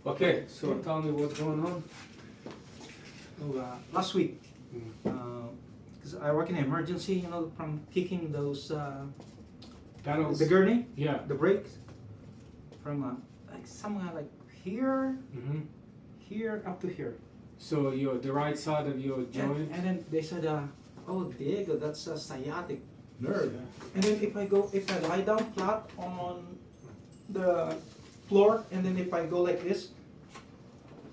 Okay, so tell me what's going on. Last week, because I work in emergency, you know, from kicking those Panels. the gurney, Yeah. the brakes, from like somewhere like here, Mm-hmm. here up to here. So the right side of your joint. And then they said, "Oh, Diego, that's a sciatic nerve." Yeah. And then if I lie down flat on the floor, and then if I go like this,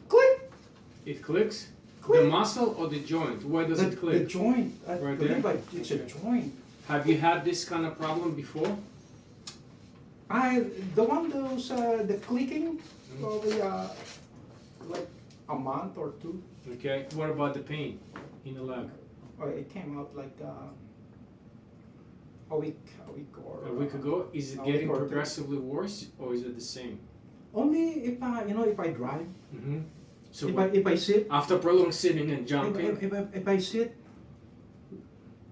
click. It clicks? Click. The muscle or the joint? Where does it The click? joint. I Right believe there? it's Okay. a joint. Have you had this kind of problem before? The clicking, probably like a month or two. Okay. What about the pain in the leg? It came out like a week or A week ago? Is it a getting week or two. progressively worse or is it the same? Only if I drive, Mm-hmm. So if I sit, after prolonged sitting and jumping? if I sit,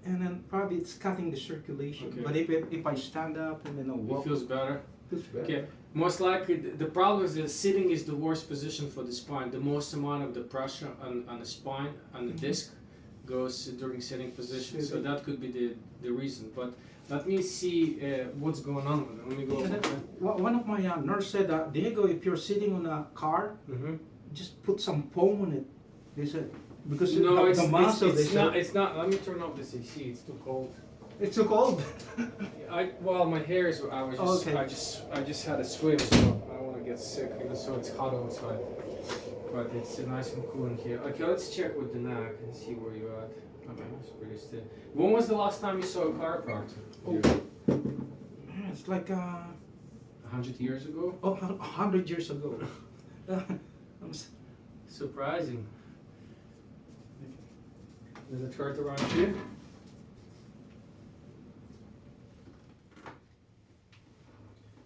and then probably it's cutting the circulation. Okay. But if I stand up and then I walk, It feels better? feels better. Okay. Most likely, the problem is that sitting is the worst position for the spine. The most amount of the pressure on the spine, on the disc, goes during sitting position. So that could be the reason. But let me see what's going on with it. Let me go And over then, there. one of my nurse said, Diego, if you're sitting on a car, Mm-hmm. just put some foam on it. They said because No, the muscle. They it's said not. It's not. Let me turn off this AC. It's too cold. it's too cold. Well, my hair is. Okay. I just had a swim, so I don't want to get sick. You know, so it's hot outside, but it's nice and cool in here. Okay, let's check with the neck and see where you're at. Okay, it's pretty still. When was the last time you saw a chiropractor? Oh. Man, it's like 100 years ago. 100 years ago. Surprising. There's a chart around here.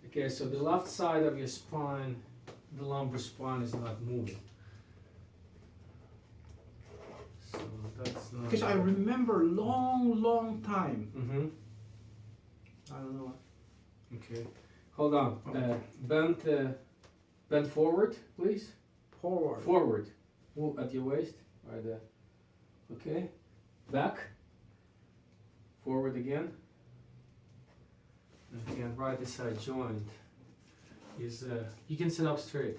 Okay, so the left side of your spine, the lumbar spine, is not moving. So that's not. Because I remember long time. Mm-hmm. I don't know. Okay. Hold on. Bend forward, please. Forward. Forward. Move at your waist. Right there. Okay. Back. Forward again. Okay, and right side joint is you can sit up straight.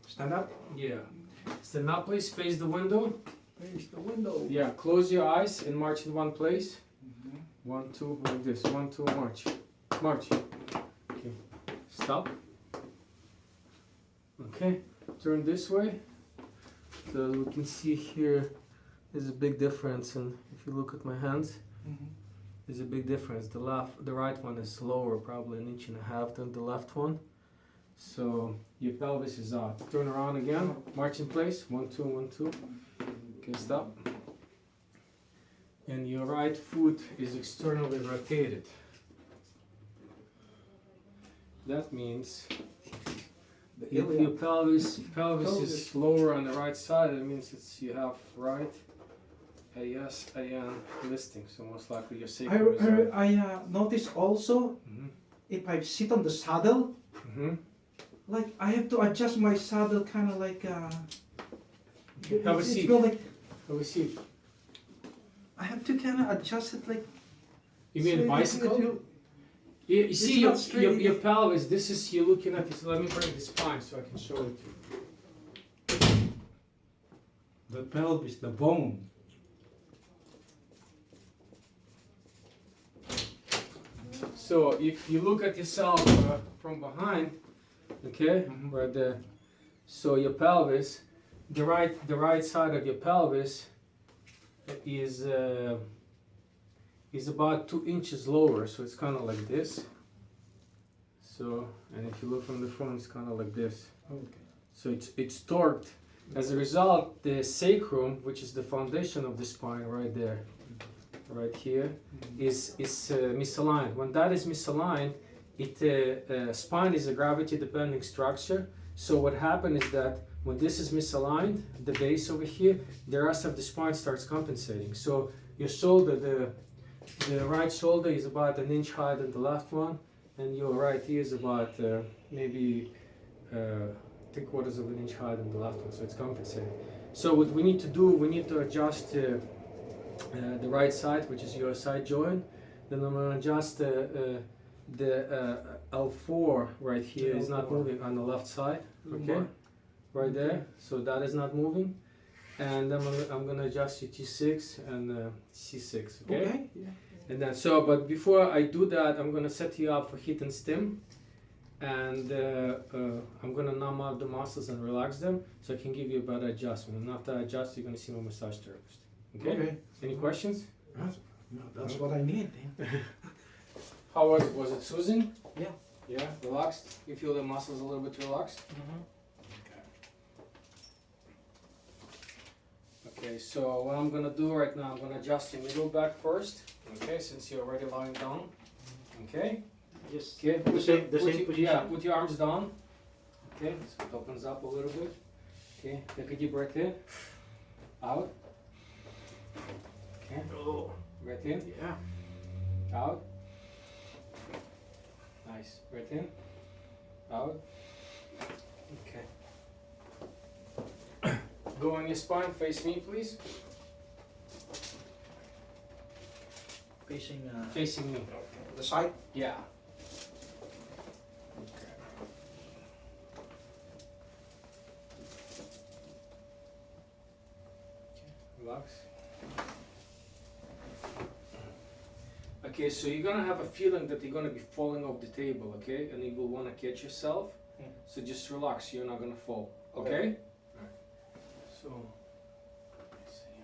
Stand up. Yeah. Stand up, please. Face the window. Face the window. Yeah. Close your eyes and march in one place. 1, 2, like this. 1, 2, march. March. Okay. Stop. Okay. Turn this way. So we can see here there's a big difference, and if you look at my hands, there's a big difference. The right one is lower, probably 1.5 inches than the left one. So your pelvis is out. Turn around again. March in place. 1, 2, 1, 2. Okay, stop. And your right foot is externally rotated. That means if your pelvis is lower on the right side, it means you have right AS, AN listing. So most likely your sacrum is out. I noticed also if I sit on the saddle, like I have to adjust my saddle kind of like. Have a seat. Like, Have a seat. I have to kind of adjust it like. You mean a bicycle? You see your pelvis, this is, you're looking at this, let me bring the spine so I can show it to you. The pelvis, the bone. So if you look at yourself from behind, okay, right there, so your pelvis, the right side of your pelvis is about 2 inches lower, so it's kind of like this. So, and if you look from the front, it's kind of like this. Okay. So it's torqued. As a result, the sacrum, which is the foundation of the spine, right there, right here, is misaligned. When that is misaligned, spine is a gravity-depending structure. So what happens is that when this is misaligned, the base over here, the rest of the spine starts compensating. So your shoulder, the right shoulder is about 1 inch higher than the left one, and your right ear is about maybe 3/4 of an inch higher than the left one, so it's compensating. So what we need to do, we need to adjust the right side, which is your side joint. Then I'm gonna adjust the L4 right here is not moving on the left side. Okay, right there. So that is not moving. And then I'm gonna adjust your T6 and C6. Okay. Yeah. And then but before I do that, I'm gonna set you up for heat and stim, and I'm gonna numb out the muscles and relax them, so I can give you a better adjustment. And after I adjust, you're gonna see my massage therapist. Okay? Any questions? That's what I need. How was it? Was it soothing? Yeah. Yeah, relaxed? You feel the muscles a little bit relaxed? Okay, so what I'm gonna do right now, I'm gonna adjust your middle back first. Okay, since you're already lying down. Okay? Just Okay, the same position. Yeah, put your arms down. Okay, so it opens up a little bit. Okay, take a deep breath in. Out. Okay, breath in. Yeah. Out. Nice. Breath in. Out. Okay. Go on your spine, face me please. Facing me. The side. Yeah. Okay. Relax. Okay, so you're gonna have a feeling that you're gonna be falling off the table, okay? And you will wanna catch yourself. So just relax, you're not gonna fall, okay? Alright. So, let's see.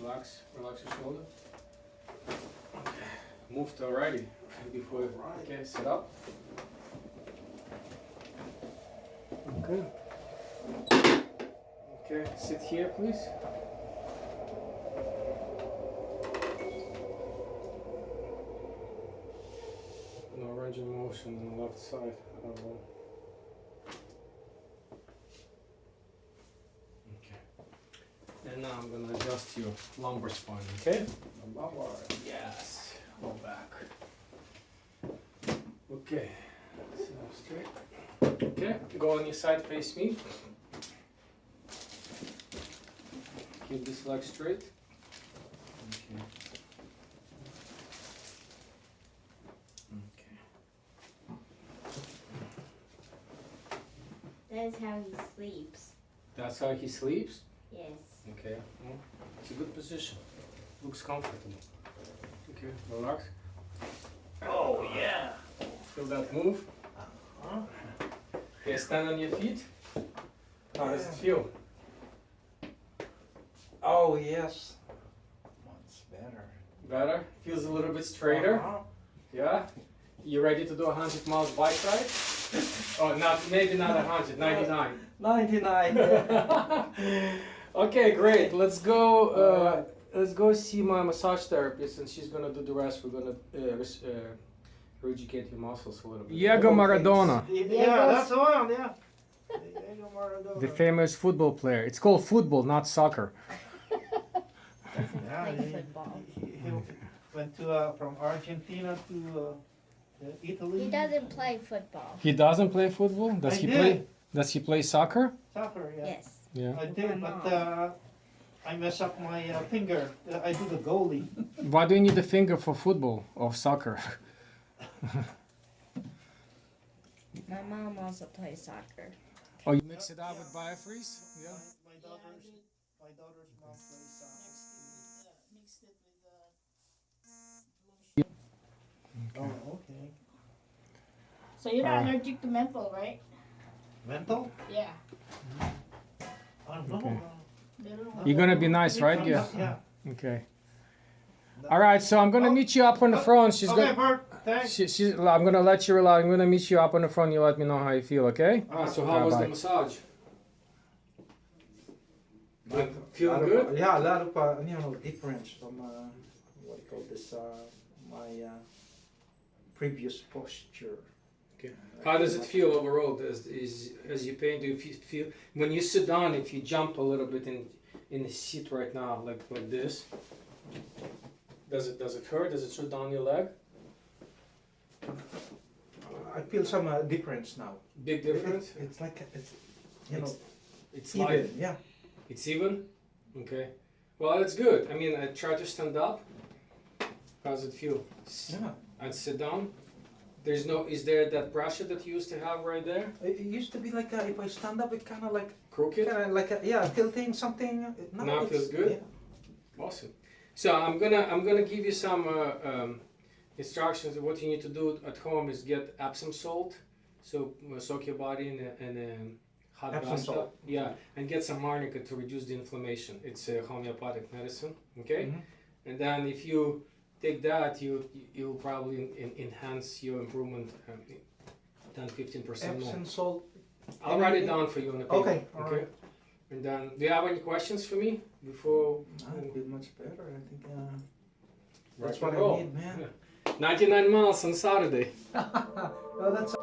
Relax your shoulder. Okay. Move to righty before okay, sit up. Okay. Okay, sit here please. No range of motion on the left side at all. And now I'm gonna adjust your lumbar spine, okay? Lumbar. Yes, go back. Okay, sit up straight. Okay, go on your side, face me. Keep this leg straight. Okay. That's how he sleeps. That's how he sleeps? Yes. Okay, well, it's a good position. Looks comfortable. Okay, relax. Oh yeah. Feel that move? Okay, stand on your feet. How does it feel? Oh yes. Much better. Better? Feels a little bit straighter? Yeah? You ready to do 100 miles bike ride? Oh, maybe not 100, 99. 99. Okay, great. Let's go. Let's go see my massage therapist, and she's gonna do the rest. We're gonna re-educate your muscles a little bit. Diego Maradona, Yeah, that's the one. Yeah. Diego Maradona. the famous football player. It's called football, not soccer. Yeah, Like football. he went to from Argentina to Italy. He doesn't play football. He doesn't play football. Does he play? Does he play soccer? Soccer, yeah. Yes. Yeah. I did, but I mess up my finger. I do the goalie. Why do you need a finger for football or soccer? My mom also plays soccer. Oh, you mix it up with biofreeze? Yeah. My daughter's mom plays soccer. Mixed it with lotion. Oh, okay. So you're not allergic to menthol, right? Mental? Yeah. I don't know. Okay. They don't- You're gonna be nice, right? Yeah. Yeah. Okay. All right. So I'm gonna meet you up on the front. She's Okay, gonna. Bert. Thanks. I'm gonna let you relax. I'm gonna meet you up on the front. You let me know how you feel, okay? So how was bye. the massage? A Feeling lot of- good? Yeah, a lot of difference from what do you call this? My previous posture. Okay. How does it feel overall? As you pain, do you feel when you sit down? If you jump a little bit in the seat right now, like this, does it hurt? Does it shut down your leg? I feel some difference now. Big difference? It's like it's you know It's even. light. Yeah. It's even? Okay. Well, that's good. I mean, I try to stand up. How's it feel? Yeah. And sit down. Is there that pressure that you used to have right there? It used to be like if I stand up, it kind of like Crooked? tilting something. Now it feels it's- good? Yeah. Awesome. So I'm gonna give you some instructions. What you need to do at home is get Epsom salt. So soak your body in a hot Epsom bathtub. salt. Yeah, and get some arnica to reduce the inflammation. It's a homeopathic medicine. Okay, Mhm. and then if you take that, you'll probably enhance your improvement 10-15% more. Epsom salt. I'll write it down for you on a paper. Okay, all right. And then, do you have any questions for me before? I feel much better. I think Rock that's and what I roll. need, man. Yeah. 99 miles on Saturday. Well, that's.